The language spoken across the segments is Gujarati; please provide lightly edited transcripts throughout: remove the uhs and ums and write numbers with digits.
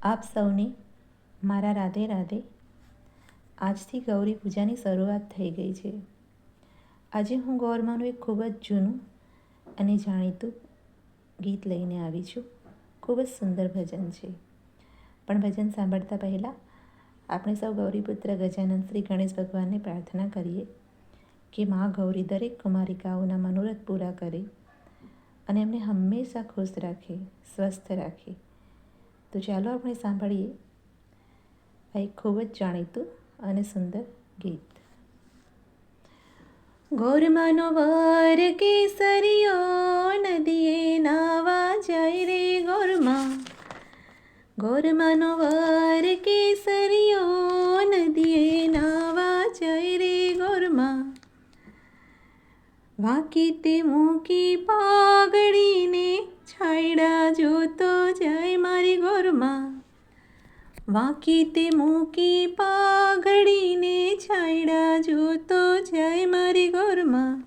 આપ સૌને મારા રાધે રાધે. આજથી ગૌરી પૂજાની શરૂઆત થઈ ગઈ છે. આજે હું ગૌરમાનું એક ખૂબ જ જૂનું અને જાણીતું ગીત લઈને આવી છું. ખૂબ જ સુંદર ભજન છે. પણ ભજન સાંભળતા પહેલાં આપણે સૌ ગૌરીપુત્ર ગજાનન શ્રી ગણેશ ભગવાનને પ્રાર્થના કરીએ કે મા ગૌરી દરેક કુમારિકાઓના મનોરથ પૂરા કરે અને એમને હંમેશા ખુશ રાખે, સ્વસ્થ રાખે. તો ચાલો આપણે સાંભળીએ આ એક ખૂબ જ જાણીતું અને સુંદર ગીત. ગોરમાનો વર કેસરિયો નદીએ નાવા જાય રે ગોરમા. ગોરમાનો વર કેસરિયો નદીએ નાવા જાય રે ગોરમા. વાંકી તે મૂકી પાઘડીને છાયડા જોતો જાય મારી ગોરમા. વાંકી તે મૂકી પાઘડીને છાયડા જોતો જાય મારી ગોરમા.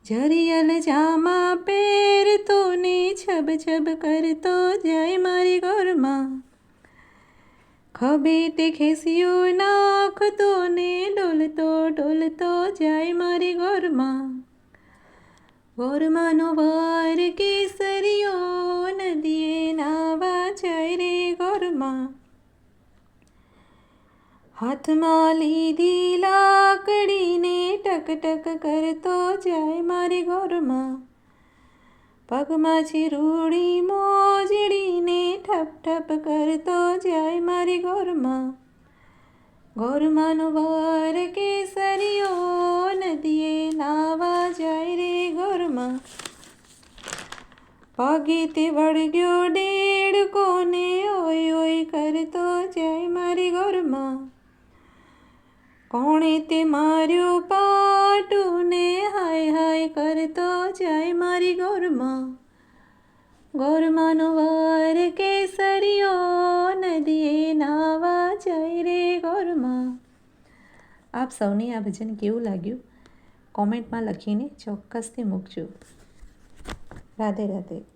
જરિયલ જામા પહેરતો ને છબ છબ કરતો જાય મારી ગોરમા. ખભે તે ખેસિયું નાખતો ને ડોલતો ડોલતો જાય મારી ગોરમા. ગોરમાનો વર કેસરિયો નદીએ નાવા જાય રે ગોરમા. હાથમાં લીધી લાકડીને ટક ટક કરતો જાય મારી ગોરમા. પગમાં ચીરૂડી મોજડીને ઠપ ઠપ કરતો જાય મારી ગોરમા. ગોરમાનો વર કેસરિયો નદીએ નાવા જાય રે ગોરમા. પગે તે વળગ્યો દેડકો ને ઓય ઓય કરતો જાય મારી ગોરમા. કોણે તે માર્યો પાટું ને હાય હાય કરતો જાય મારી ગોરમા. ગોરમાનો વર કેસરિયો નદીએ નાવા જાય રે ગોરમા. આપ સૌને આ ભજન કેવું લાગ્યું કોમેન્ટમાં લખીને ચોક્કસથી મૂકજો. રાધે રાધે.